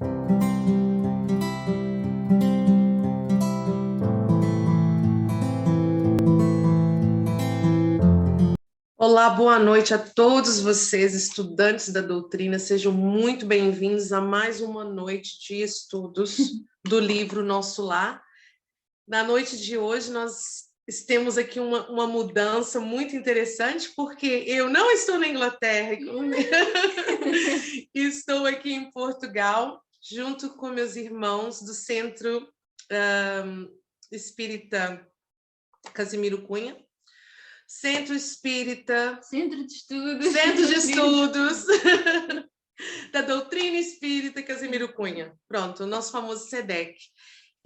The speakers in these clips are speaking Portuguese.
Olá, boa noite a todos vocês, estudantes da doutrina. Sejam muito bem-vindos a mais uma noite de estudos do livro Nosso Lar. Na noite de hoje, nós temos aqui uma mudança muito interessante, porque eu não estou na Inglaterra, estou aqui em Portugal, junto com meus irmãos do Centro Espírita Casimiro Cunha. Centro Espírita... Centro de Estudos da Doutrina Espírita Casimiro Cunha. Pronto, o nosso famoso SEDEC.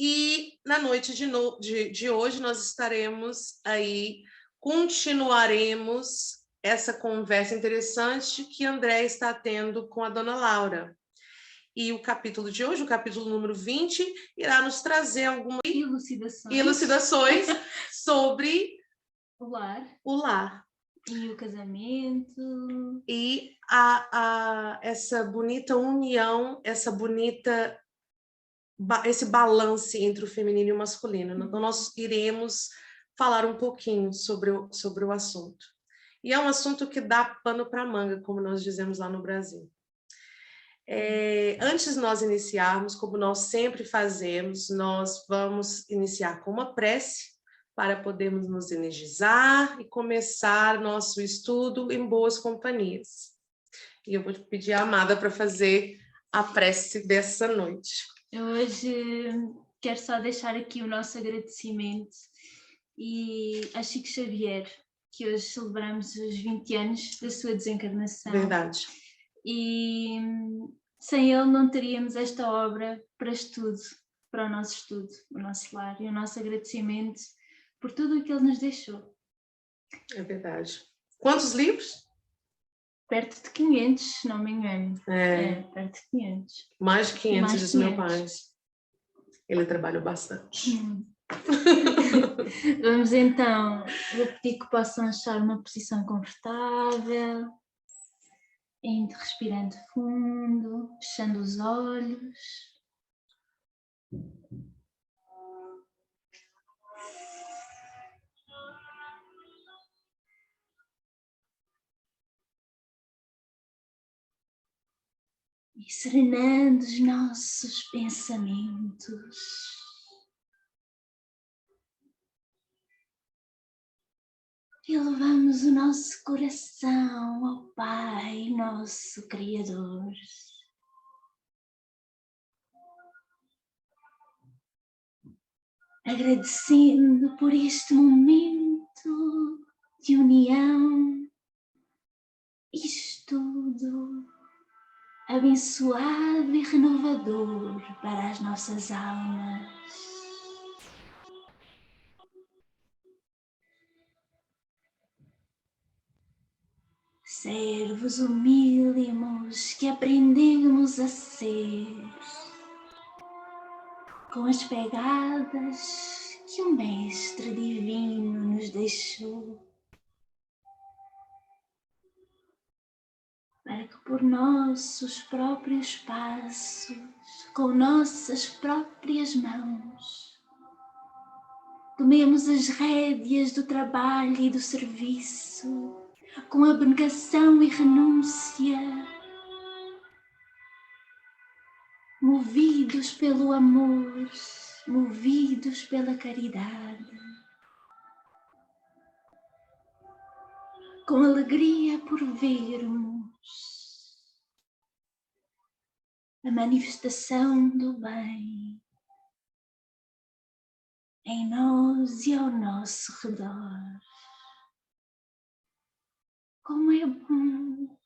E na noite de hoje nós estaremos aí, continuaremos essa conversa interessante que André está tendo com a dona Laura. E o capítulo de hoje, o capítulo número 20, irá nos trazer algumas elucidações sobre o lar. E o casamento. E essa bonita união, esse balanço entre o feminino e o masculino. Então, nós iremos falar um pouquinho sobre o assunto. E é um assunto que dá pano para manga, como nós dizemos lá no Brasil. Antes de nós iniciarmos, como nós sempre fazemos, nós vamos iniciar com uma prece, para podermos nos energizar e começar nosso estudo em boas companhias. E eu vou pedir a Amada para fazer a prece dessa noite. Eu hoje quero só deixar aqui o nosso agradecimento e a Chico Xavier, que hoje celebramos os 20 anos da sua desencarnação. Verdade. E sem ele não teríamos esta obra para estudo, para o nosso estudo, o nosso lar, e o nosso agradecimento por tudo o que ele nos deixou. É verdade. Quantos livros? Perto de 500, se não me engano. Perto de 500. Mais de 500, diz meu pai. Ele trabalhou bastante. Vamos então, vou pedir que possam achar uma posição confortável, indo respirando fundo, fechando os olhos. E serenando os nossos pensamentos. Elevamos o nosso coração ao Pai, nosso Criador. Agradecendo por este momento de união e estudo abençoado e renovador para as nossas almas. Servos humílimos que aprendemos a ser, com as pegadas que o Mestre Divino nos deixou, para que por nossos próprios passos, com nossas próprias mãos, tomemos as rédeas do trabalho e do serviço, com abnegação e renúncia, movidos pelo amor, movidos pela caridade, com alegria por vermos a manifestação do bem em nós e ao nosso redor. Como é bom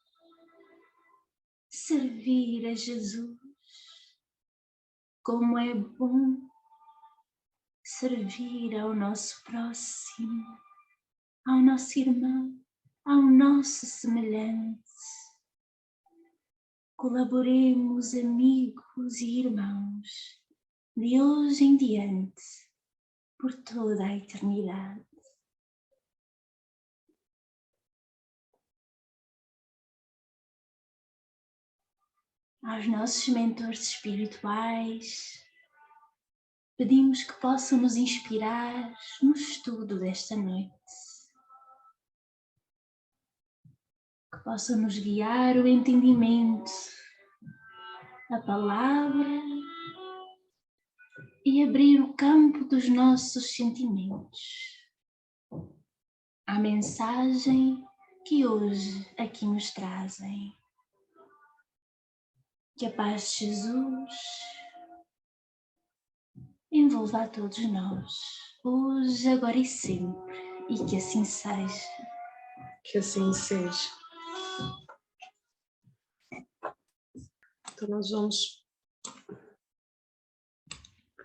servir a Jesus, como é bom servir ao nosso próximo, ao nosso irmão, ao nosso semelhante. Colaboremos, amigos e irmãos, de hoje em diante, por toda a eternidade. aos nossos mentores espirituais, pedimos que possam nos inspirar no estudo desta noite, que possam nos guiar o entendimento, a palavra e abrir o campo dos nossos sentimentos. A mensagem que hoje aqui nos trazem. Que a paz de Jesus envolva a todos nós, hoje, agora e sempre, e que assim seja. Que assim seja. Então, nós vamos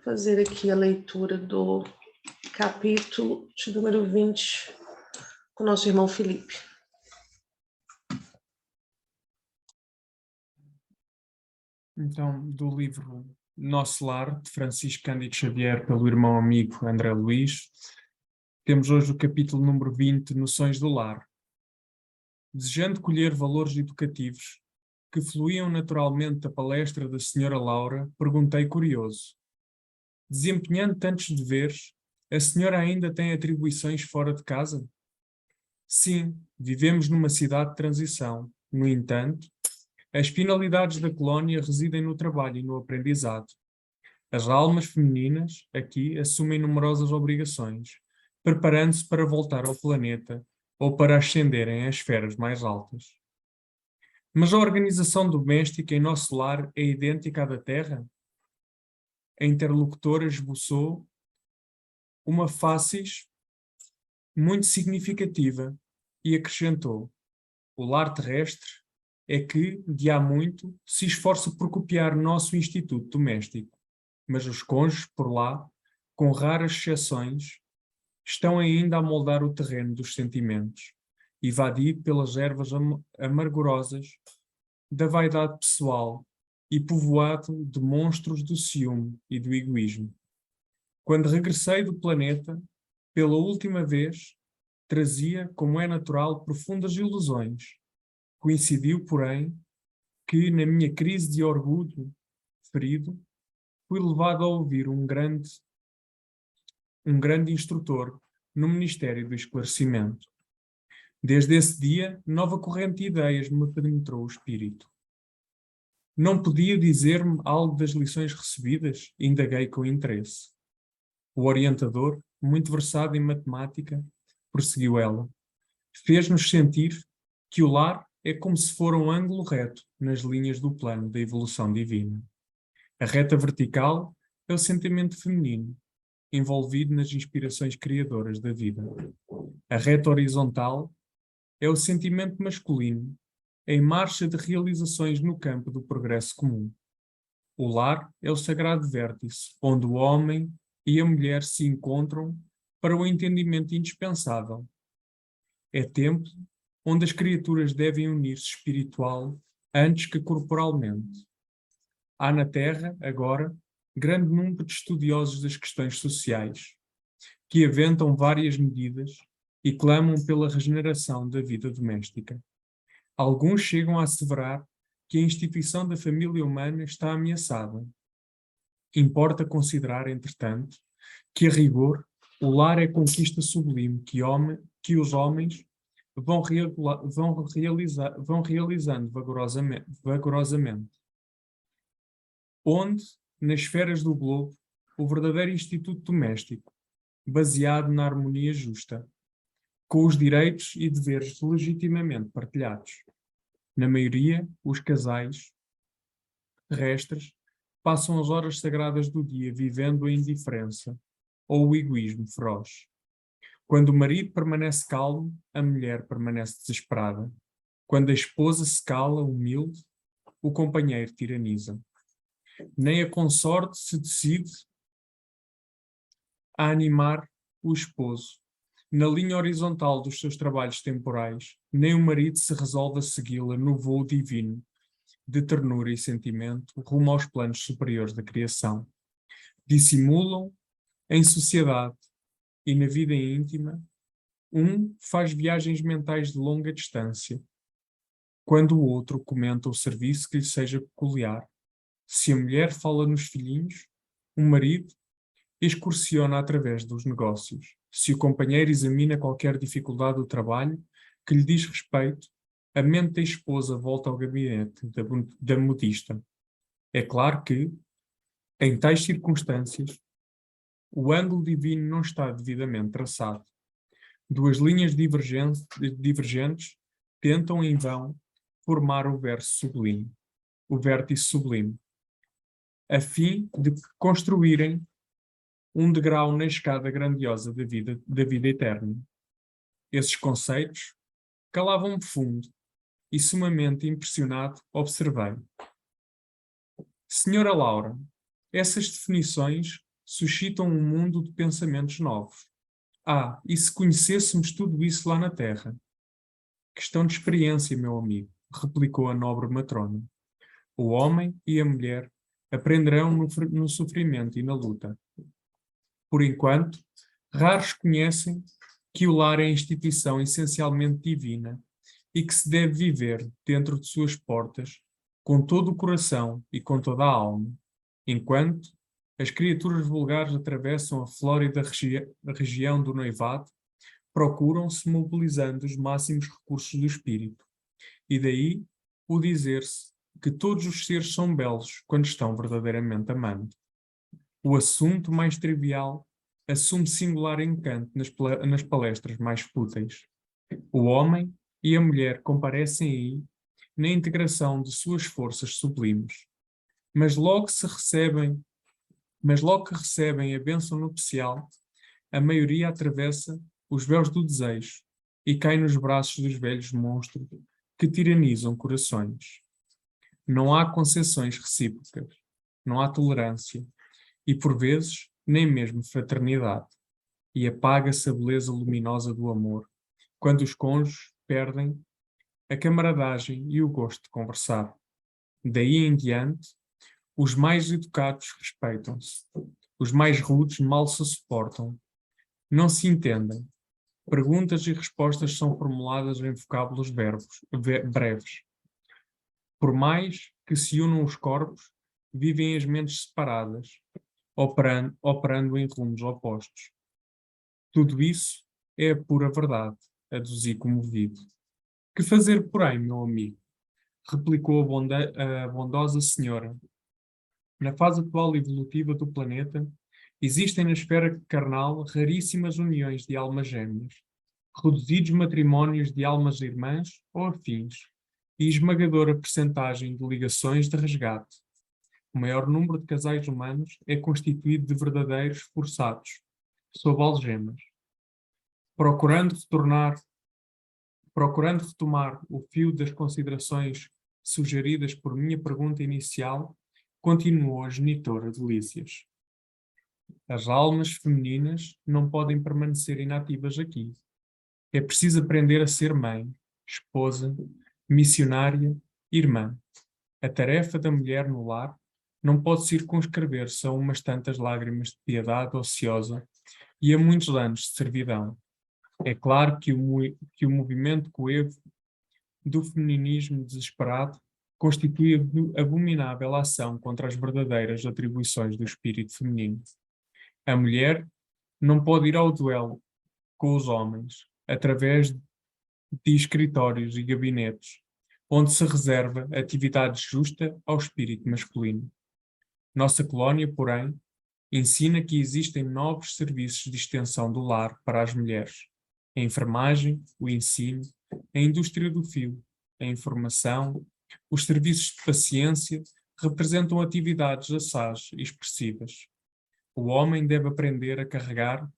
fazer aqui a leitura do capítulo de número 20 com o nosso irmão Felipe. Então, do livro Nosso Lar, de Francisco Cândido Xavier, pelo irmão amigo André Luís, temos hoje o capítulo número 20, Noções do Lar. Desejando colher valores educativos que fluíam naturalmente da palestra da senhora Laura, perguntei curioso: desempenhando tantos deveres, a senhora ainda tem atribuições fora de casa? Sim, vivemos numa cidade de transição. No entanto, as finalidades da colónia residem no trabalho e no aprendizado. As almas femininas, aqui, assumem numerosas obrigações, preparando-se para voltar ao planeta ou para ascenderem às esferas mais altas. Mas a organização doméstica em nosso lar é idêntica à da Terra? A interlocutora esboçou uma facies muito significativa e acrescentou: o lar terrestre é que, de há muito, se esforça por copiar nosso instituto doméstico, mas os cônjuges por lá, com raras exceções, estão ainda a moldar o terreno dos sentimentos, invadido pelas ervas amargurosas da vaidade pessoal e povoado de monstros do ciúme e do egoísmo. Quando regressei do planeta, pela última vez, trazia, como é natural, profundas ilusões. Coincidiu, porém, que, na minha crise de orgulho ferido, fui levado a ouvir um grande instrutor no Ministério do Esclarecimento. Desde esse dia, nova corrente de ideias me penetrou o espírito. Não podia dizer-me algo das lições recebidas? Indaguei com interesse. O orientador, muito versado em matemática, prosseguiu ela, fez-nos sentir que o lar é como se for um ângulo reto nas linhas do plano da evolução divina. A reta vertical é o sentimento feminino, envolvido nas inspirações criadoras da vida. A reta horizontal é o sentimento masculino, em marcha de realizações no campo do progresso comum. O lar é o sagrado vértice, onde o homem e a mulher se encontram para o entendimento indispensável. É templo onde as criaturas devem unir-se espiritual antes que corporalmente. Há na Terra, agora, grande número de estudiosos das questões sociais, que aventam várias medidas e clamam pela regeneração da vida doméstica. Alguns chegam a asseverar que a instituição da família humana está ameaçada. Importa considerar, entretanto, que a rigor o lar é conquista sublime que os homens vão realizando vagarosamente. Onde, nas esferas do globo, o verdadeiro instituto doméstico, baseado na harmonia justa, com os direitos e deveres legitimamente partilhados. Na maioria, os casais terrestres passam as horas sagradas do dia vivendo a indiferença ou o egoísmo feroz. Quando o marido permanece calmo, a mulher permanece desesperada. Quando a esposa se cala, humilde, o companheiro tiraniza. Nem a consorte se decide a animar o esposo na linha horizontal dos seus trabalhos temporais, nem o marido se resolve a segui-la no voo divino de ternura e sentimento rumo aos planos superiores da criação. Dissimulam em sociedade e na vida íntima, um faz viagens mentais de longa distância, quando o outro comenta o serviço que lhe seja peculiar. Se a mulher fala nos filhinhos, o marido excursiona através dos negócios. Se o companheiro examina qualquer dificuldade do trabalho que lhe diz respeito, a mente da esposa volta ao gabinete da modista. É claro que, em tais circunstâncias, o ângulo divino não está devidamente traçado. Duas linhas divergentes tentam em vão formar o vértice sublime, a fim de construírem um degrau na escada grandiosa da vida eterna. Esses conceitos calavam-me fundo e sumamente impressionado observei. Senhora Laura, essas definições suscitam um mundo de pensamentos novos. E se conhecêssemos tudo isso lá na Terra? Questão de experiência, meu amigo, replicou a nobre matrona. O homem e a mulher aprenderão no sofrimento e na luta. Por enquanto, raros conhecem que o lar é instituição essencialmente divina e que se deve viver dentro de suas portas com todo o coração e com toda a alma, enquanto as criaturas vulgares atravessam a flórida região do noivado, procuram-se mobilizando os máximos recursos do espírito. E daí o dizer-se que todos os seres são belos quando estão verdadeiramente amando. O assunto mais trivial assume singular encanto nas palestras mais fúteis. O homem e a mulher comparecem aí na integração de suas forças sublimes. Mas logo que recebem a bênção nupcial, a maioria atravessa os véus do desejo e cai nos braços dos velhos monstros que tiranizam corações. Não há concessões recíprocas, não há tolerância e, por vezes, nem mesmo fraternidade. E apaga-se a beleza luminosa do amor, quando os cônjuges perdem a camaradagem e o gosto de conversar. Daí em diante, os mais educados respeitam-se, os mais rudes mal se suportam, não se entendem. Perguntas e respostas são formuladas em vocábulos breves. Por mais que se unam os corpos, vivem as mentes separadas, operando em rumos opostos. Tudo isso é a pura verdade, aduzi comovido. Que fazer, porém, meu amigo? Replicou a bondosa senhora. Na fase atual evolutiva do planeta, existem na esfera carnal raríssimas uniões de almas gêmeas, reduzidos matrimónios de almas irmãs ou afins, e esmagadora percentagem de ligações de resgate. O maior número de casais humanos é constituído de verdadeiros forçados, sob algemas. Procurando retomar o fio das considerações sugeridas por minha pergunta inicial, continuou a genitora de Lícias. As almas femininas não podem permanecer inativas aqui. É preciso aprender a ser mãe, esposa, missionária, irmã. A tarefa da mulher no lar não pode circunscrever-se a umas tantas lágrimas de piedade ociosa e a muitos anos de servidão. É claro que o movimento coevo do feminismo desesperado constitui abominável ação contra as verdadeiras atribuições do espírito feminino. A mulher não pode ir ao duelo com os homens através de escritórios e gabinetes, onde se reserva atividade justa ao espírito masculino. Nossa colónia, porém, ensina que existem novos serviços de extensão do lar para as mulheres: a enfermagem, o ensino, a indústria do fio, a informação, os serviços de paciência representam atividades assaz e expressivas. O homem deve aprender a carregar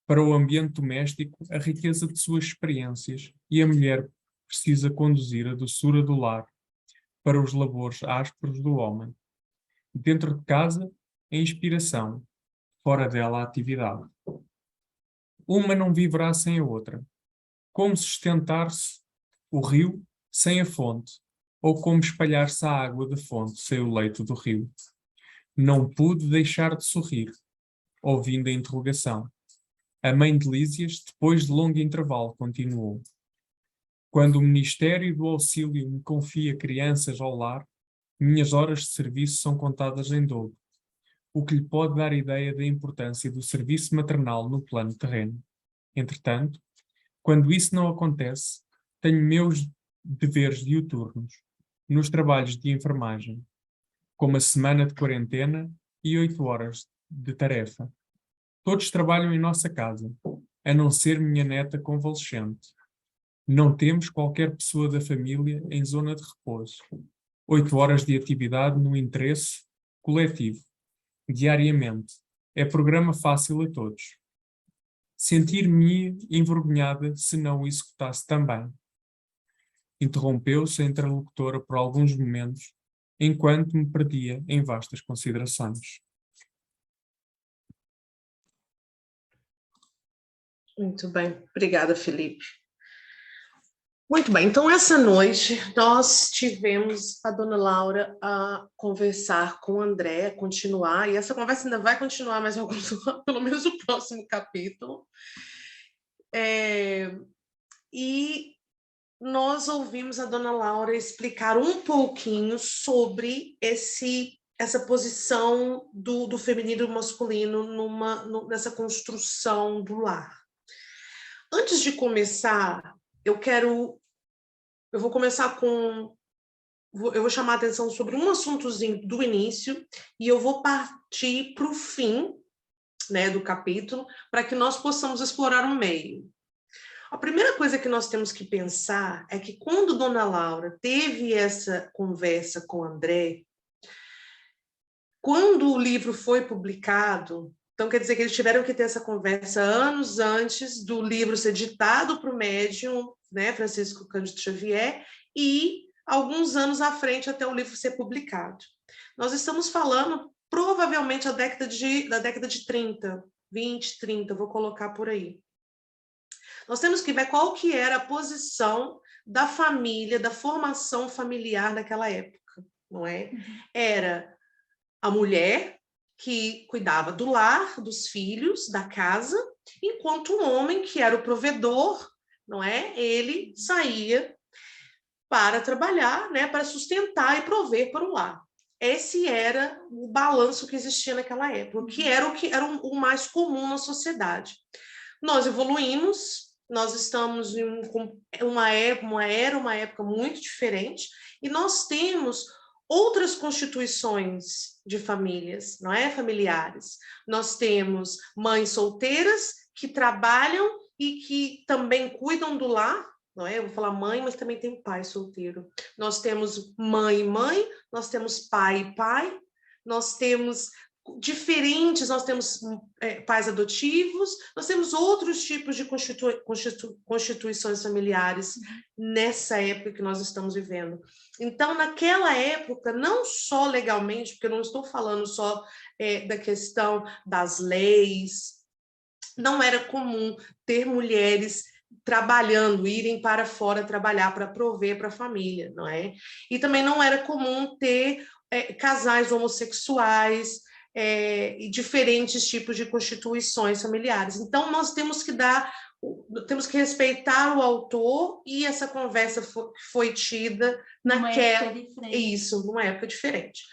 para o ambiente doméstico a riqueza de suas experiências e a mulher precisa conduzir a doçura do lar para os labores ásperos do homem. Dentro de casa, a inspiração, fora dela a atividade. Uma não viverá sem a outra. Como sustentar-se o rio sem a fonte, ou como espalhar-se a água da fonte sem o leito do rio. Não pude deixar de sorrir, ouvindo a interrogação. A mãe de Lísias, depois de longo intervalo, continuou. Quando o Ministério do Auxílio me confia crianças ao lar, minhas horas de serviço são contadas em dobro, o que lhe pode dar ideia da importância do serviço maternal no plano terreno. Entretanto, quando isso não acontece, tenho meus deveres diuturnos, nos trabalhos de enfermagem, como a semana de quarentena e 8 horas de tarefa. Todos trabalham em nossa casa, a não ser minha neta convalescente. Não temos qualquer pessoa da família em zona de repouso. 8 horas de atividade no interesse coletivo, diariamente. É programa fácil a todos. Sentir-me envergonhada se não o executasse também. Interrompeu-se a interlocutora por alguns momentos, enquanto me perdia em vastas considerações. Muito bem, obrigada, Felipe. Muito bem, então essa noite nós tivemos a dona Laura a conversar com o André, a continuar, e essa conversa ainda vai continuar mais alguns, pelo menos o próximo capítulo. E nós ouvimos a dona Laura explicar um pouquinho sobre essa posição do feminino e do masculino nessa construção do lar. Antes de começar, eu vou começar eu vou chamar a atenção sobre um assuntozinho do início e eu vou partir para o fim, né, do capítulo, para que nós possamos explorar o meio. A primeira coisa que nós temos que pensar é que quando Dona Laura teve essa conversa com André, quando o livro foi publicado, então quer dizer que eles tiveram que ter essa conversa anos antes do livro ser ditado para o médium, né, Francisco Cândido Xavier, e alguns anos à frente até o livro ser publicado. Nós estamos falando provavelmente da década de 30, 20, 30, vou colocar por aí. Nós temos que ver qual que era a posição da família, da formação familiar naquela época, não é? Era a mulher que cuidava do lar, dos filhos, da casa, enquanto o homem, que era o provedor, não é? Ele saía para trabalhar, né, para sustentar e prover para o lar. Esse era o balanço que existia naquela época, que era o mais comum na sociedade. Nós evoluímos, nós estamos em uma época muito diferente, e nós temos outras constituições de famílias, não é? Familiares. Nós temos mães solteiras que trabalham e que também cuidam do lar, não é? Eu vou falar mãe, mas também tem pai solteiro. Nós temos mãe e mãe, nós temos pai e pai, nós temos nós temos pais adotivos, nós temos outros tipos de constituições familiares nessa época que nós estamos vivendo. Então, naquela época, não só legalmente, porque eu não estou falando só da questão das leis, não era comum ter mulheres trabalhando, irem para fora trabalhar para prover para a família, não é? E também não era comum ter casais homossexuais, e diferentes tipos de constituições familiares. Então, nós temos que respeitar o autor, e essa conversa foi tida numa época diferente.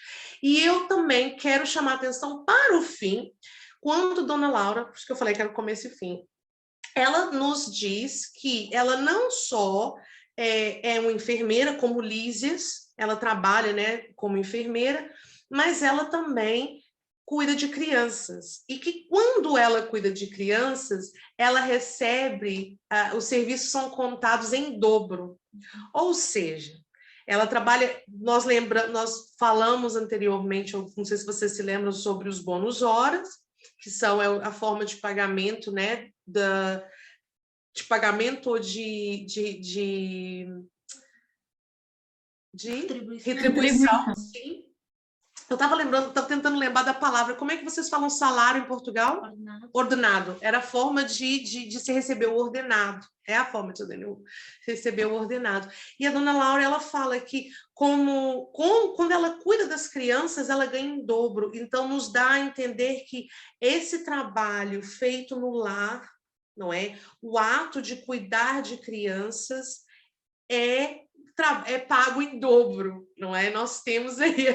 E eu também quero chamar a atenção para o fim, quando Dona Laura, por isso que eu falei que era o começo e fim, ela nos diz que ela não só é uma enfermeira, como Lísias, ela trabalha, né, como enfermeira, mas ela também cuida de crianças, e que quando ela cuida de crianças, ela recebe, os serviços são contados em dobro, ou seja, ela trabalha, nós falamos anteriormente, não sei se vocês se lembram, sobre os bônus horas, que são a forma de pagamento, né, de pagamento ou de retribuição, sim. Eu estava tentando lembrar da palavra. Como é que vocês falam salário em Portugal? Ordenado. Era a forma de se receber o ordenado. É a forma de receber o ordenado. E a dona Laura, ela fala que quando ela cuida das crianças, ela ganha em dobro. Então, nos dá a entender que esse trabalho feito no lar, não é? O ato de cuidar de crianças é pago em dobro, não é? Nós temos aí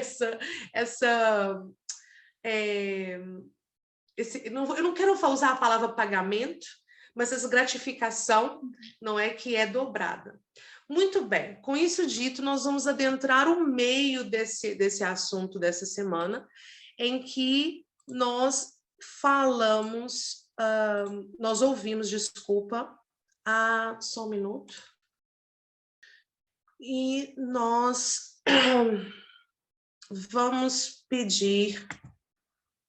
eu não quero usar a palavra pagamento, mas essa gratificação, não é, que é dobrada. Muito bem, com isso dito, nós vamos adentrar o meio desse assunto dessa semana, em que nós falamos, nós ouvimos, desculpa, só um minuto, e nós vamos pedir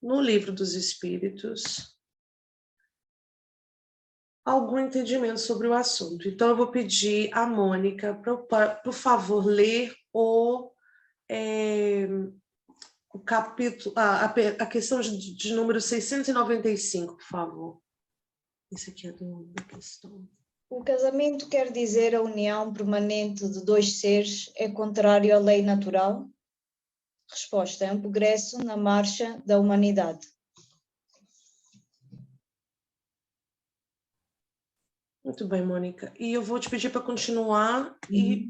no Livro dos Espíritos algum entendimento sobre o assunto. Então, eu vou pedir à Mônica para, por favor, ler o capítulo, a questão de número 695, por favor. Isso aqui é da questão. O casamento quer dizer a união permanente de dois seres, é contrário à lei natural? Resposta: é um progresso na marcha da humanidade. Muito bem, Mônica. E eu vou te pedir para continuar e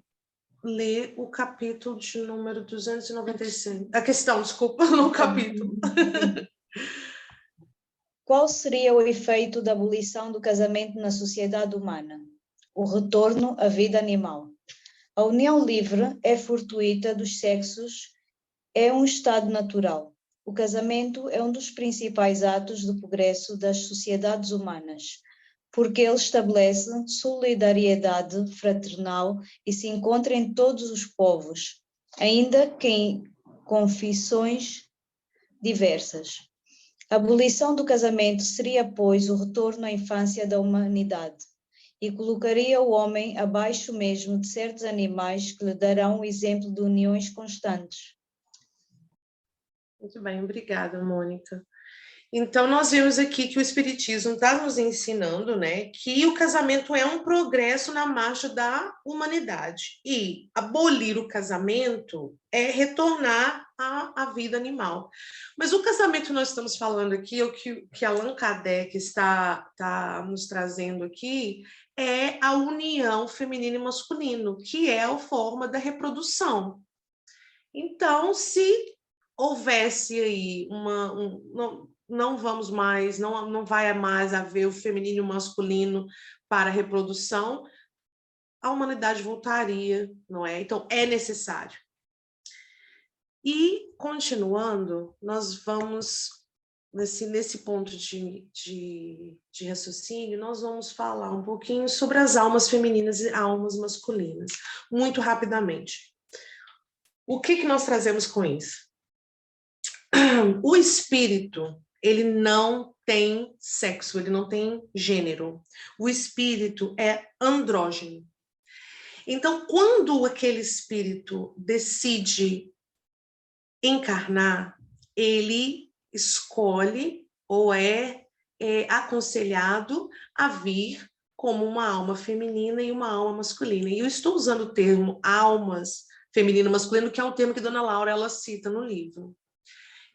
ler o capítulo de número 296. A questão, desculpa, no capítulo. Qual seria o efeito da abolição do casamento na sociedade humana? O retorno à vida animal. A união livre é fortuita dos sexos, é um estado natural. O casamento é um dos principais atos de progresso das sociedades humanas, porque ele estabelece solidariedade fraternal e se encontra em todos os povos, ainda que em confissões diversas. A abolição do casamento seria, pois, o retorno à infância da humanidade e colocaria o homem abaixo mesmo de certos animais que lhe darão o exemplo de uniões constantes. Muito bem, obrigada, Mônica. Então, nós vemos aqui que o Espiritismo está nos ensinando, né, que o casamento é um progresso na marcha da humanidade. E abolir o casamento é retornar à vida animal. Mas o casamento que nós estamos falando aqui, o que Allan Kardec está nos trazendo aqui, é a união feminino e masculino, que é a forma da reprodução. Então, se houvesse aí não vamos mais, não vai mais haver o feminino e o masculino para a reprodução, a humanidade voltaria, não é? Então, é necessário. E, continuando, nós vamos, nesse ponto de raciocínio, nós vamos falar um pouquinho sobre as almas femininas e almas masculinas, muito rapidamente. O que nós trazemos com isso? O espírito, ele não tem sexo, ele não tem gênero. O espírito é andrógeno. Então, quando aquele espírito decide encarnar, ele escolhe ou é aconselhado a vir como uma alma feminina e uma alma masculina. E eu estou usando o termo almas feminino e masculino, que é um termo que Dona Laura ela cita no livro.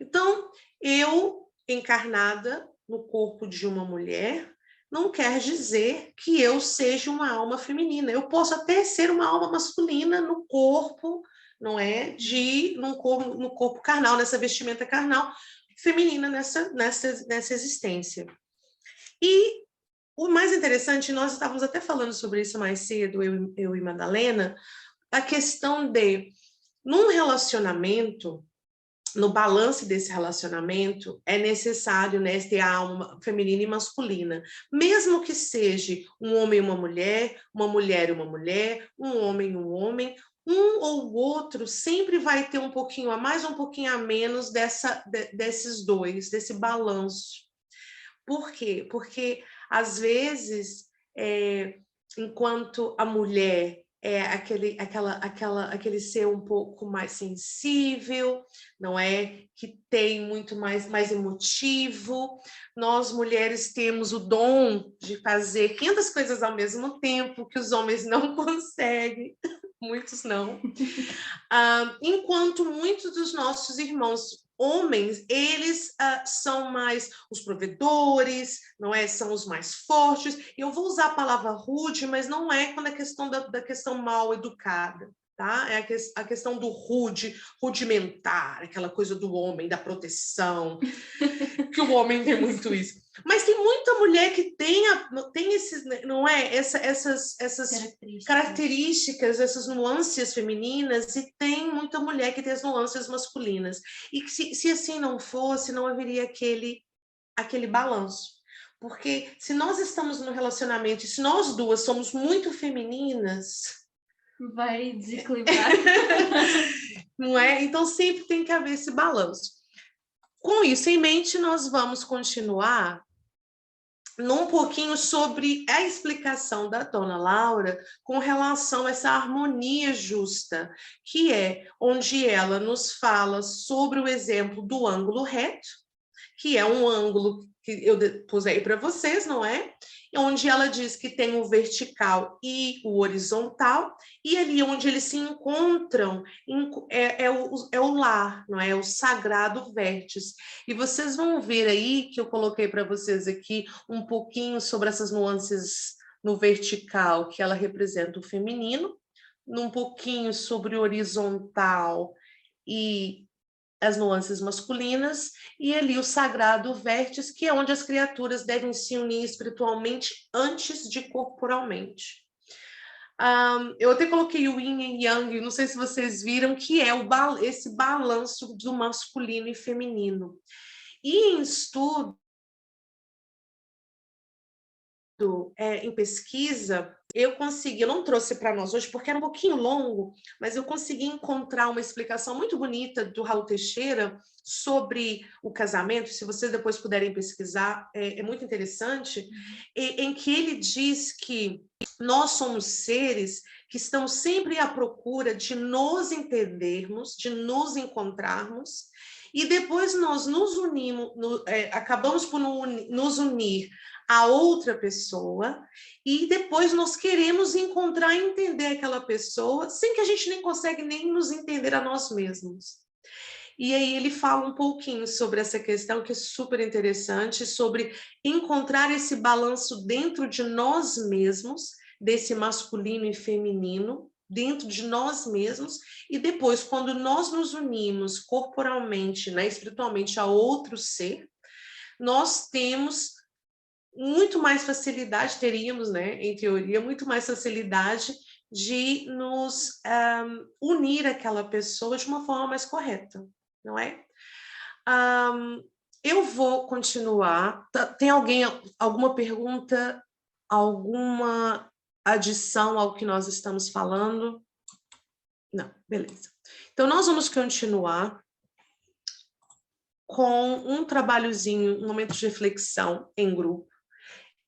Então, eu, encarnada no corpo de uma mulher, não quer dizer que eu seja uma alma feminina. Eu posso até ser uma alma masculina no corpo, não é? No corpo carnal, nessa vestimenta carnal, feminina nessa existência. E o mais interessante, nós estávamos até falando sobre isso mais cedo, eu e Madalena, a questão de, num relacionamento, no balanço desse relacionamento, é necessário, né, ter a alma feminina e masculina. Mesmo que seja um homem e uma mulher e uma mulher, um homem e um homem, um ou outro sempre vai ter um pouquinho a mais, um pouquinho a menos desses dois, desse balanço. Por quê? Porque, às vezes, enquanto a mulher é aquele ser um pouco mais sensível, não é? Que tem muito mais emotivo. Nós, mulheres, temos o dom de fazer 500 coisas ao mesmo tempo, que os homens não conseguem, muitos não. Enquanto muitos dos nossos irmãos homens, eles são mais os provedores, não é? São os mais fortes. Eu vou usar a palavra rude, mas não é quando a questão da questão mal educada. Tá? É a questão do rudimentar, aquela coisa do homem, da proteção, que o homem tem muito isso. Mas tem muita mulher que tem esses, não é? Essas características, essas nuances femininas, e tem muita mulher que tem as nuances masculinas. E que se assim não fosse, não haveria aquele balanço. Porque se nós estamos no relacionamento, e se nós duas somos muito femininas, vai desequilibrar. Não é? Então sempre tem que haver esse balanço. Com isso em mente, nós vamos continuar num pouquinho sobre a explicação da dona Laura com relação a essa harmonia justa, que é onde ela nos fala sobre o exemplo do ângulo reto, que é um ângulo que eu pus aí para vocês, não é? Onde ela diz que tem o vertical e o horizontal, e ali onde eles se encontram é o lar, não é? O sagrado vértice. E vocês vão ver aí que eu coloquei para vocês aqui um pouquinho sobre essas nuances no vertical, que ela representa o feminino, um pouquinho sobre o horizontal e as nuances masculinas, e ali o sagrado vértice, que é onde as criaturas devem se unir espiritualmente antes de corporalmente. Eu até coloquei o yin e yang, não sei se vocês viram, que é esse balanço do masculino e feminino. E em estudo, em pesquisa, eu não trouxe para nós hoje porque era um pouquinho longo, mas eu consegui encontrar uma explicação muito bonita do Raul Teixeira sobre o casamento, se vocês depois puderem pesquisar, é muito interessante, em que ele diz que nós somos seres que estão sempre à procura de nos entendermos, de nos encontrarmos, e depois nós nos unimos, acabamos por nos unir a outra pessoa, e depois nós queremos encontrar e entender aquela pessoa, sem que a gente nem consegue nem nos entender a nós mesmos. E aí ele fala um pouquinho sobre essa questão, que é super interessante, sobre encontrar esse balanço dentro de nós mesmos, desse masculino e feminino, dentro de nós mesmos, e depois, quando nós nos unimos corporalmente, né, espiritualmente a outro ser, nós temos muito mais facilidade, teríamos, né, em teoria, muito mais facilidade de nos unir àquela pessoa de uma forma mais correta, não é? Eu vou continuar. Tem alguma pergunta, alguma adição ao que nós estamos falando? Não, beleza. Então, nós vamos continuar com um trabalhozinho, um momento de reflexão em grupo,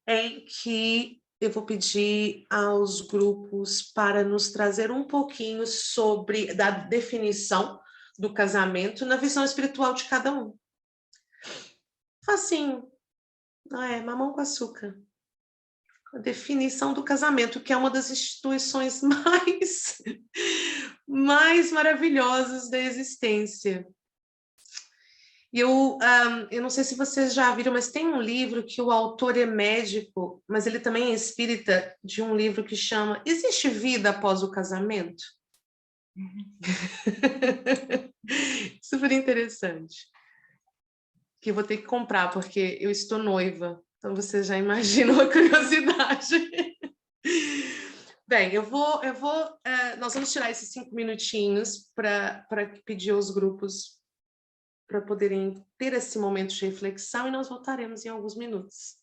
em que eu vou pedir aos grupos para nos trazer um pouquinho sobre da definição do casamento na visão espiritual de cada um. Facinho, não é? Mamão com açúcar. A definição do casamento, que é uma das instituições mais maravilhosas da existência. E eu não sei se vocês já viram, mas tem um livro que o autor é médico, mas ele também é espírita, de um livro que chama Existe Vida Após o Casamento? Super interessante. Que eu vou ter que comprar, porque eu estou noiva. Então, vocês já imaginam a curiosidade. Bem, nós vamos tirar esses 5 minutinhos para pedir aos grupos para poderem ter esse momento de reflexão, e nós voltaremos em alguns minutos.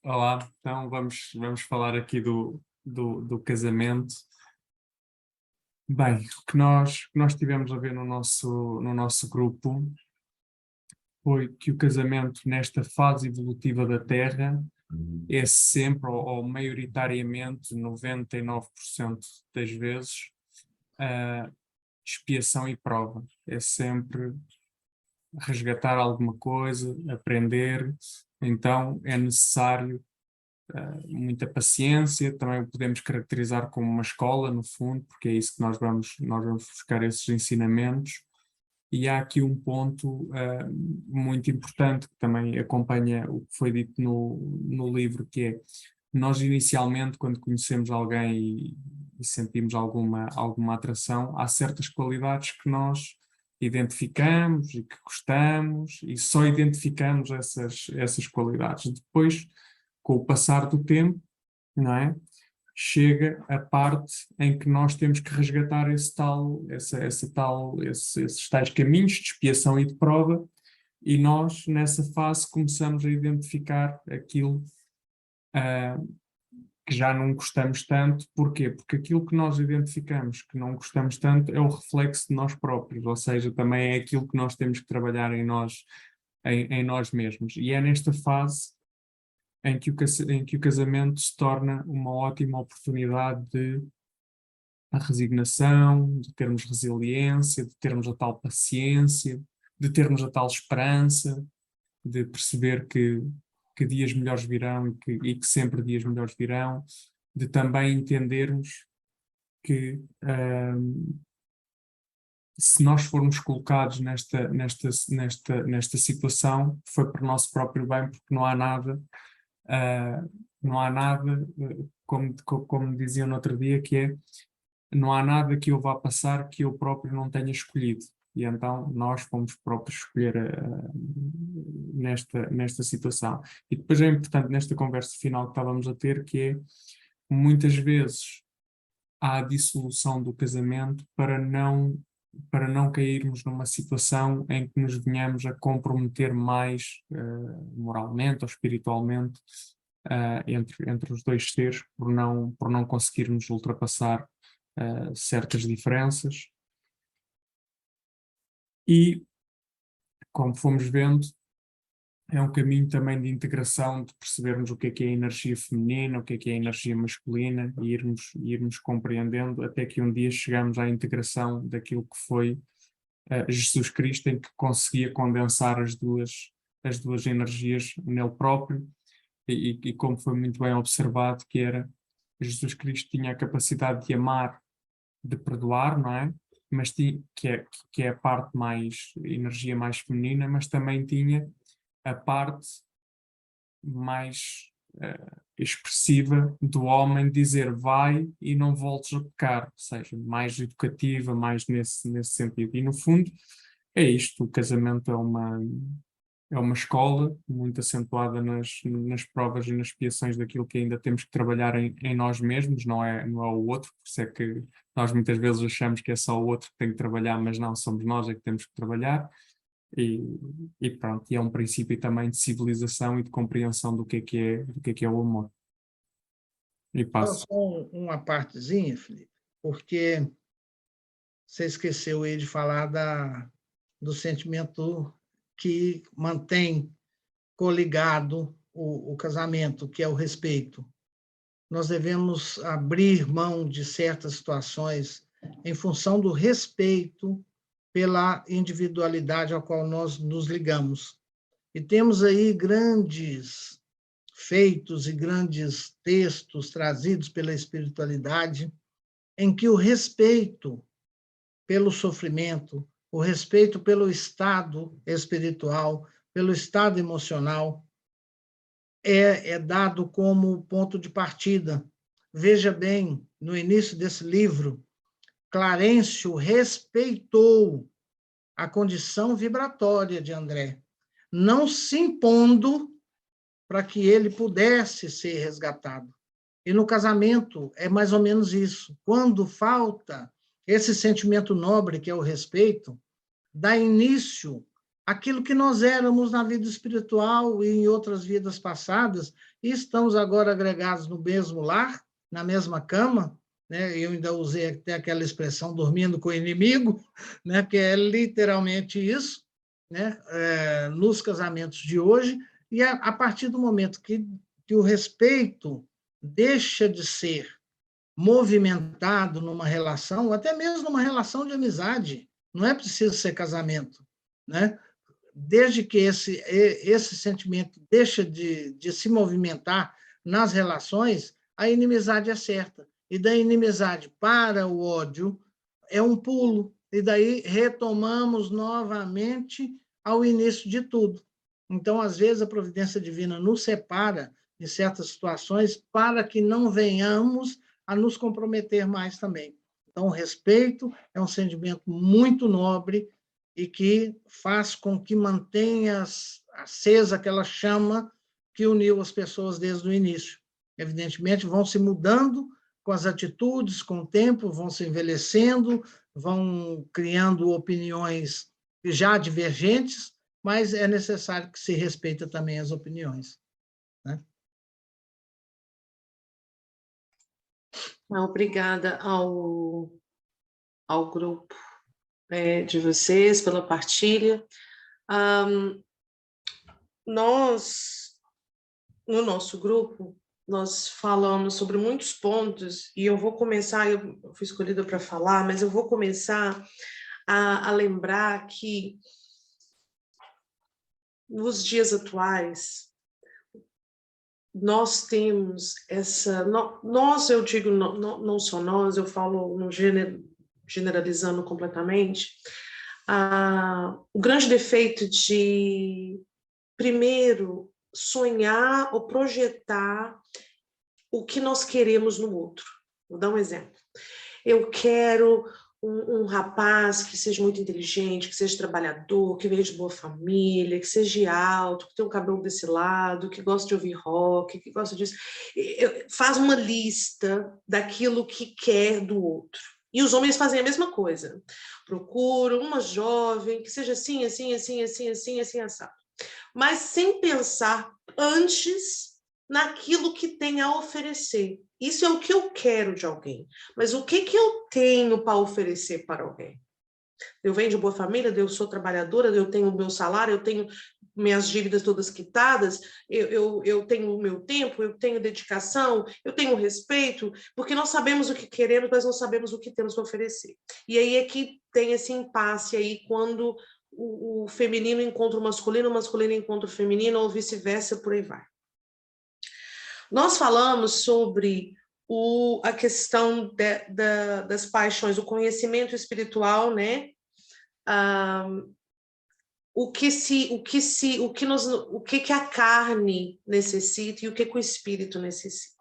Olá, então vamos falar aqui do casamento. Bem, o que nós tivemos a ver no nosso grupo foi que o casamento nesta fase evolutiva da Terra é sempre, ou maioritariamente, 99% das vezes, expiação e prova. É sempre resgatar alguma coisa, aprender. Então é necessário muita paciência, também o podemos caracterizar como uma escola, no fundo, porque é isso que nós vamos buscar esses ensinamentos. E há aqui um ponto muito importante que também acompanha o que foi dito no livro, que é, nós inicialmente, quando conhecemos alguém e sentimos alguma atração, há certas qualidades que nós identificamos e que gostamos, e só identificamos essas qualidades. Depois, com o passar do tempo, não é? Chega a parte em que nós temos que resgatar esses tais caminhos de expiação e de prova, e nós, nessa fase, começamos a identificar aquilo que já não gostamos tanto. Porquê? Porque aquilo que nós identificamos que não gostamos tanto é o reflexo de nós próprios, ou seja, também é aquilo que nós temos que trabalhar em nós mesmos. E é nesta fase em que o casamento se torna uma ótima oportunidade de a resignação, de termos resiliência, de termos a tal paciência, de termos a tal esperança, de perceber que dias melhores virão e que sempre dias melhores virão, de também entendermos que se nós formos colocados nesta situação, foi para o nosso próprio bem, porque não há nada, como diziam no outro dia, que é, não há nada que eu vá passar que eu próprio não tenha escolhido. E então nós fomos próprios escolher nesta situação. E depois é importante, nesta conversa final que estávamos a ter, que é, muitas vezes há a dissolução do casamento para não cairmos numa situação em que nos venhamos a comprometer mais moralmente ou espiritualmente entre os dois seres, por não conseguirmos ultrapassar certas diferenças. E, como fomos vendo, é um caminho também de integração, de percebermos o que é a energia feminina, o que é a energia masculina, e irmos compreendendo até que um dia chegamos à integração daquilo que foi Jesus Cristo, em que conseguia condensar as duas energias nele próprio, e como foi muito bem observado, que era, Jesus Cristo tinha a capacidade de amar, de perdoar, não é? Mas que é a parte energia mais feminina, mas também tinha a parte mais expressiva do homem, dizer vai e não voltes a pecar, ou seja, mais educativa, mais nesse sentido. E no fundo é isto, o casamento é uma escola muito acentuada nas provas e nas expiações daquilo que ainda temos que trabalhar em nós mesmos, não é o outro, por isso é que nós muitas vezes achamos que é só o outro que tem que trabalhar, mas não, somos nós que temos que trabalhar. E pronto, e é um princípio também de civilização e de compreensão do que é o amor. E passo. Só uma partezinha, Felipe, porque você esqueceu aí de falar do sentimento que mantém coligado o casamento, que é o respeito. Nós devemos abrir mão de certas situações em função do respeito pela individualidade ao qual nós nos ligamos. E temos aí grandes feitos e grandes textos trazidos pela espiritualidade, em que o respeito pelo sofrimento, o respeito pelo estado espiritual, pelo estado emocional, é dado como ponto de partida. Veja bem, no início desse livro, Clarencio respeitou a condição vibratória de André, não se impondo para que ele pudesse ser resgatado. E no casamento é mais ou menos isso. Quando falta esse sentimento nobre, que é o respeito, dá início àquilo que nós éramos na vida espiritual e em outras vidas passadas, e estamos agora agregados no mesmo lar, na mesma cama, né? Eu ainda usei até aquela expressão dormindo com o inimigo, né? Que é literalmente isso, né? Nos casamentos de hoje, e a partir do momento que o respeito deixa de ser movimentado numa relação, até mesmo numa relação de amizade, não é preciso ser casamento, né? Desde que esse sentimento deixa de se movimentar nas relações, a inimizade é certa. E da inimizade para o ódio é um pulo. E daí retomamos novamente ao início de tudo. Então, às vezes, a providência divina nos separa em certas situações para que não venhamos a nos comprometer mais também. Então, o respeito é um sentimento muito nobre e que faz com que mantenha acesa aquela chama que uniu as pessoas desde o início. Evidentemente, vão se mudando com as atitudes, com o tempo, vão se envelhecendo, vão criando opiniões já divergentes, mas é necessário que se respeite também as opiniões, né? Obrigada ao grupo de vocês pela partilha. Nós, no nosso grupo, nós falamos sobre muitos pontos, e eu vou começar, eu fui escolhida para falar, mas eu vou começar a lembrar que nos dias atuais, nós temos essa... Nós, eu digo, não só nós, eu falo no generalizando completamente, o grande defeito de, primeiro, sonhar ou projetar o que nós queremos no outro. Vou dar um exemplo. Eu quero um rapaz que seja muito inteligente, que seja trabalhador, que venha de boa família, que seja alto, que tenha um cabelo desse lado, que gosta de ouvir rock, que gosta disso. Faz uma lista daquilo que quer do outro. E os homens fazem a mesma coisa. Procuram uma jovem que seja assim, assim, assim, assim, assim, assim, assado. Mas sem pensar antes naquilo que tem a oferecer. Isso é o que eu quero de alguém. Mas o que eu tenho para oferecer para alguém? Eu venho de boa família, eu sou trabalhadora, eu tenho o meu salário, eu tenho minhas dívidas todas quitadas, eu tenho o meu tempo, eu tenho dedicação, eu tenho respeito, porque nós sabemos o que queremos, mas não sabemos o que temos para oferecer. E aí é que tem esse impasse aí, quando o feminino encontra o masculino encontra o feminino, ou vice-versa, por aí vai. Nós falamos sobre a questão das paixões, o conhecimento espiritual, né? O que a carne necessita e o que o espírito necessita.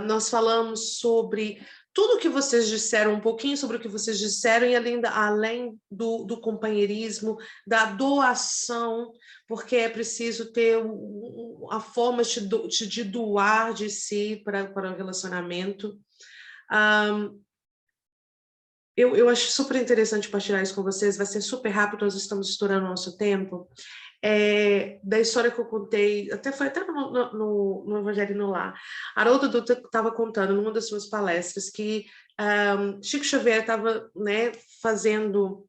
Nós falamos sobre tudo que vocês disseram, um pouquinho sobre o que vocês disseram, e além do companheirismo, da doação, porque é preciso ter a forma de doar de si para o relacionamento. Eu acho super interessante partilhar isso com vocês, vai ser super rápido, nós estamos estourando o nosso tempo. Da história que eu contei, foi até no Evangelho no Lar. Haroldo Dutra estava contando numa das suas palestras que Chico Xavier estava, né, fazendo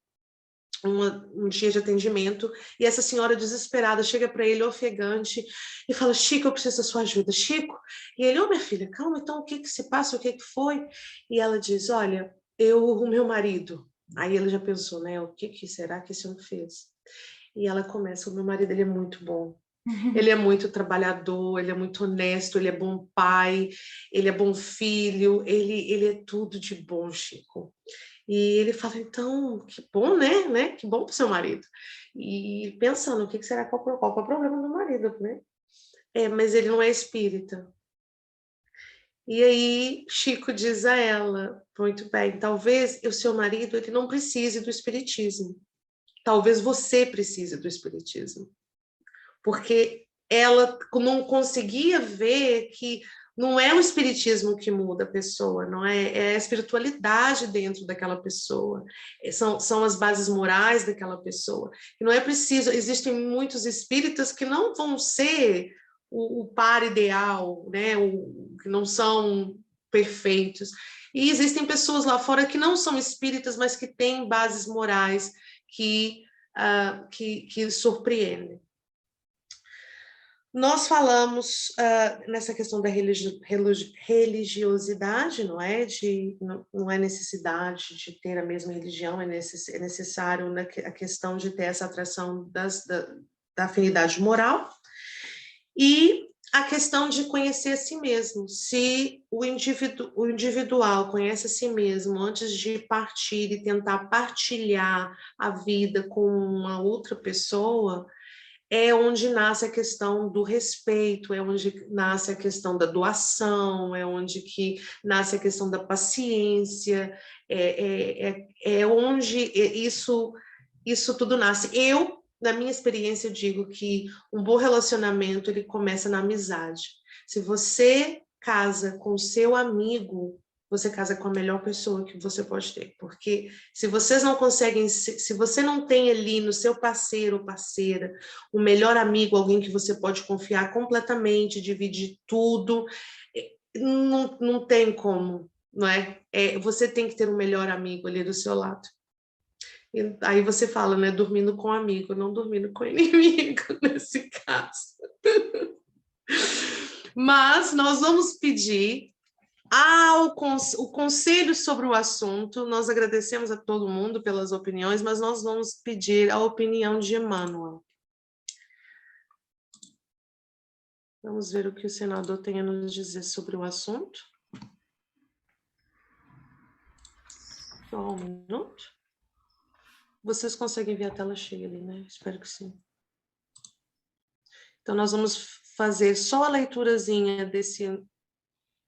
um dia de atendimento, e essa senhora desesperada chega para ele ofegante e fala: Chico, eu preciso da sua ajuda. Chico, e ele: minha filha, calma, então o que se passa, o que foi? E ela diz: olha, o meu marido. Aí ele já pensou, né, o que será que esse homem fez? E ela começa: o meu marido, ele é muito bom, ele é muito trabalhador, ele é muito honesto, ele é bom pai, ele é bom filho, ele é tudo de bom, Chico. E ele fala: então, que bom, né? Que bom para o seu marido. E pensando, o que será, qual é o problema do marido, né? Mas ele não é espírita. E aí Chico diz a ela: muito bem, talvez o seu marido ele não precise do espiritismo. Talvez você precise do espiritismo. Porque ela não conseguia ver que não é o espiritismo que muda a pessoa, não é a espiritualidade dentro daquela pessoa, são as bases morais daquela pessoa. E não é preciso, existem muitos espíritas que não vão ser o par ideal, né? Que não são perfeitos. E existem pessoas lá fora que não são espíritas, mas que têm bases morais que surpreendem. Nós falamos nessa questão da religiosidade, não é? Não é necessidade de ter a mesma religião, é necessário a questão de ter essa atração da afinidade moral. E a questão de conhecer a si mesmo. Se o individual conhece a si mesmo antes de partir e tentar partilhar a vida com uma outra pessoa, é onde nasce a questão do respeito, é onde nasce a questão da doação, é onde que nasce a questão da paciência, é onde isso tudo nasce. Eu, na minha experiência, eu digo que um bom relacionamento, ele começa na amizade. Se você casa com seu amigo, você casa com a melhor pessoa que você pode ter, porque se vocês não conseguem, se você não tem ali no seu parceiro ou parceira, o melhor amigo, alguém que você pode confiar completamente, dividir tudo, não tem como, não é? Você tem que ter um melhor amigo ali do seu lado. E aí você fala, né, dormindo com amigo, não dormindo com inimigo, nesse caso. Mas nós vamos pedir o conselho sobre o assunto. Nós agradecemos a todo mundo pelas opiniões, mas nós vamos pedir a opinião de Emmanuel. Vamos ver o que o senador tem a nos dizer sobre o assunto. Só um minuto. Vocês conseguem ver a tela cheia ali, né? Espero que sim. Então, nós vamos fazer só a leiturazinha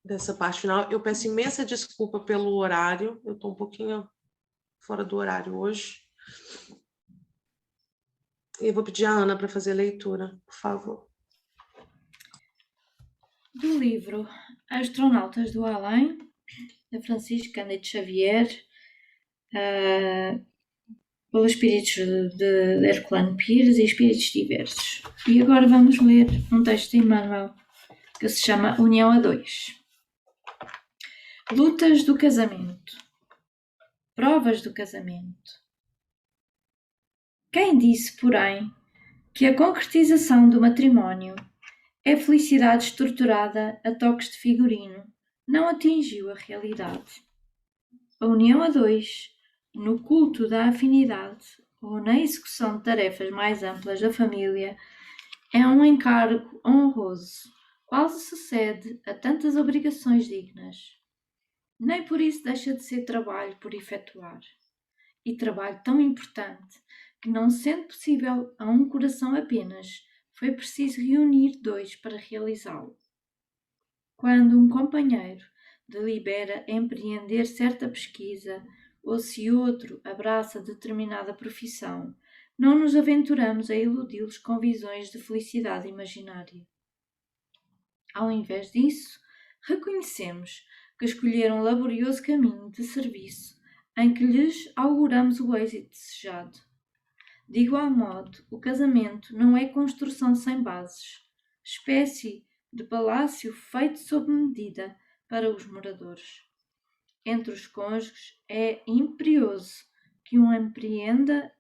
dessa parte final. Eu peço imensa desculpa pelo horário, eu estou um pouquinho fora do horário hoje. E eu vou pedir a Ana para fazer a leitura, por favor. Do livro Astronautas do Além, de Francisco Cândido Xavier, pelos espíritos de Herculano Pires e espíritos diversos. E agora vamos ler um texto de Emmanuel que se chama União a Dois. Lutas do casamento. Provas do casamento. Quem disse, porém, que a concretização do matrimónio é felicidade estruturada a toques de figurino, não atingiu a realidade. A união a dois, no culto da afinidade ou na execução de tarefas mais amplas da família, é um encargo honroso, qual se sucede a tantas obrigações dignas. Nem por isso deixa de ser trabalho por efetuar, e trabalho tão importante que, não sendo possível a um coração apenas, foi preciso reunir dois para realizá-lo. Quando um companheiro delibera empreender certa pesquisa, ou se outro abraça determinada profissão, não nos aventuramos a iludi-los com visões de felicidade imaginária. Ao invés disso, reconhecemos que escolheram um laborioso caminho de serviço em que lhes auguramos o êxito desejado. De igual modo, o casamento não é construção sem bases, espécie de palácio feito sob medida para os moradores. Entre os cônjuges é imperioso que um aprenda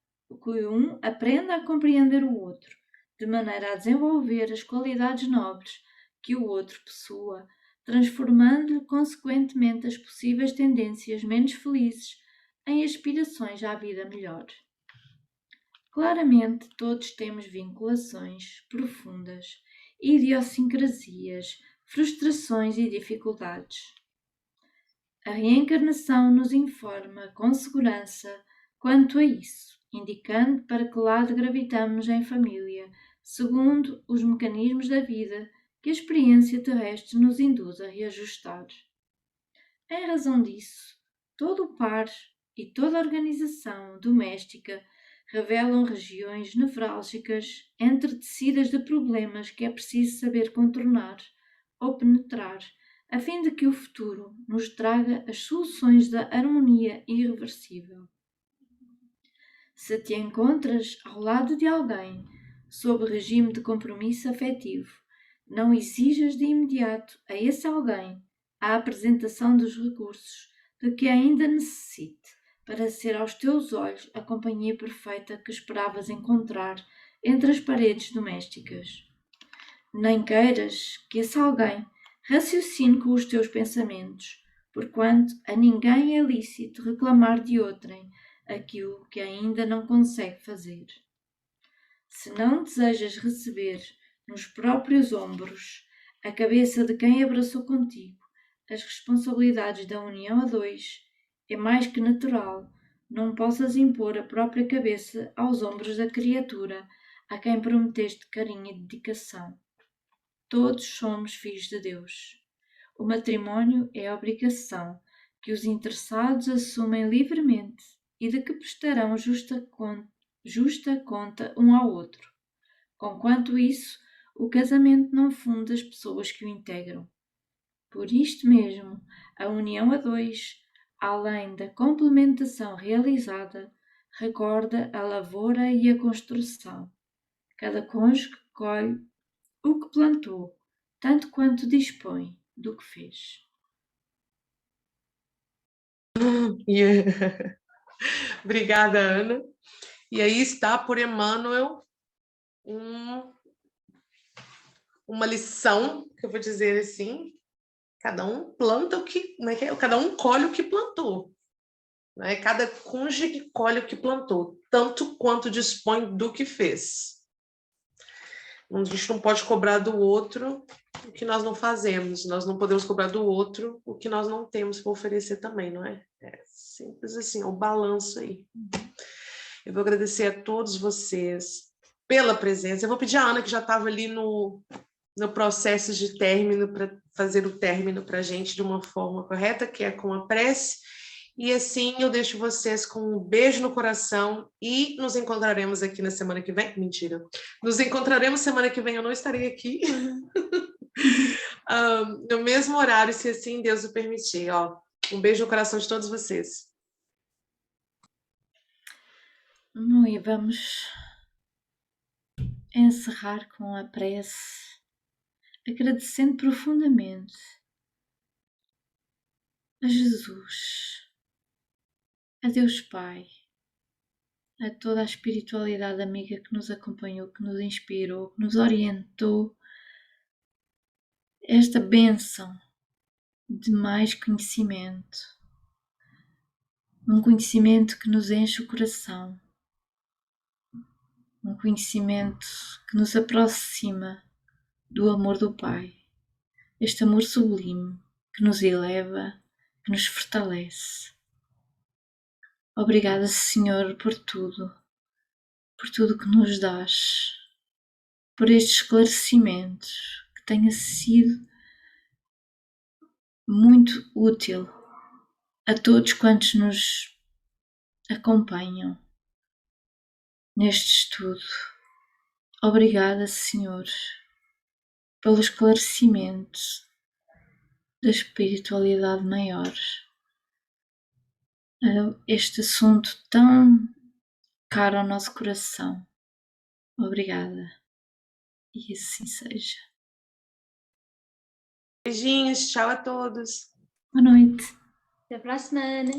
a compreender o outro, de maneira a desenvolver as qualidades nobres que o outro possua, transformando-lhe consequentemente as possíveis tendências menos felizes em aspirações à vida melhor. Claramente, todos temos vinculações profundas, idiosincrasias, frustrações e dificuldades. A reencarnação nos informa com segurança quanto a isso, indicando para que lado gravitamos em família, segundo os mecanismos da vida que a experiência terrestre nos induz a reajustar. Em razão disso, todo o par e toda a organização doméstica revelam regiões nevrálgicas entretecidas de problemas que é preciso saber contornar ou penetrar, a fim de que o futuro nos traga as soluções da harmonia irreversível. Se te encontras ao lado de alguém sob regime de compromisso afetivo, não exijas de imediato a esse alguém a apresentação dos recursos de que ainda necessite para ser aos teus olhos a companhia perfeita que esperavas encontrar entre as paredes domésticas. Nem queiras que esse alguém raciocine com os teus pensamentos, porquanto a ninguém é lícito reclamar de outrem aquilo que ainda não consegue fazer. Se não desejas receber nos próprios ombros a cabeça de quem abraçou contigo as responsabilidades da união a dois, é mais que natural não possas impor a própria cabeça aos ombros da criatura a quem prometeste carinho e dedicação. Todos somos filhos de Deus. O matrimónio é a obrigação que os interessados assumem livremente e de que prestarão justa conta um ao outro. Conquanto isso, o casamento não funde as pessoas que o integram. Por isto mesmo, a união a dois, além da complementação realizada, recorda a lavoura e a construção. Cada cônjuge colhe o que plantou, tanto quanto dispõe do que fez. Obrigada, Ana. E aí está por Emmanuel uma lição, que eu vou dizer assim, cada um planta o que, cada um colhe o que plantou. Né? Cada cônjuge colhe o que plantou, tanto quanto dispõe do que fez. A gente não pode cobrar do outro o que nós não fazemos, nós não podemos cobrar do outro o que nós não temos para oferecer também, não é? É simples assim, é o balanço aí. Eu vou agradecer a todos vocês pela presença. Eu vou pedir à Ana, que já estava ali no processo de término, para fazer o término para a gente de uma forma correta, que é com a prece. E assim eu deixo vocês com um beijo no coração e nos encontraremos aqui na semana que vem. Mentira. Nos encontraremos semana que vem, eu não estarei aqui. No mesmo horário, se assim Deus o permitir. Ó, um beijo no coração de todos vocês. Bom, e vamos encerrar com a prece, agradecendo profundamente a Jesus, a Deus Pai, a toda a espiritualidade amiga que nos acompanhou, que nos inspirou, que nos orientou, esta bênção de mais conhecimento, um conhecimento que nos enche o coração, um conhecimento que nos aproxima do amor do Pai, este amor sublime que nos eleva, que nos fortalece. Obrigada, Senhor, por tudo que nos dás, por estes esclarecimentos, que tenha sido muito útil a todos quantos nos acompanham neste estudo. Obrigada, Senhor, pelo esclarecimento da espiritualidade maior. Este assunto tão caro ao nosso coração. Obrigada. E assim seja. Beijinhos, tchau a todos. Boa noite. Até para a semana.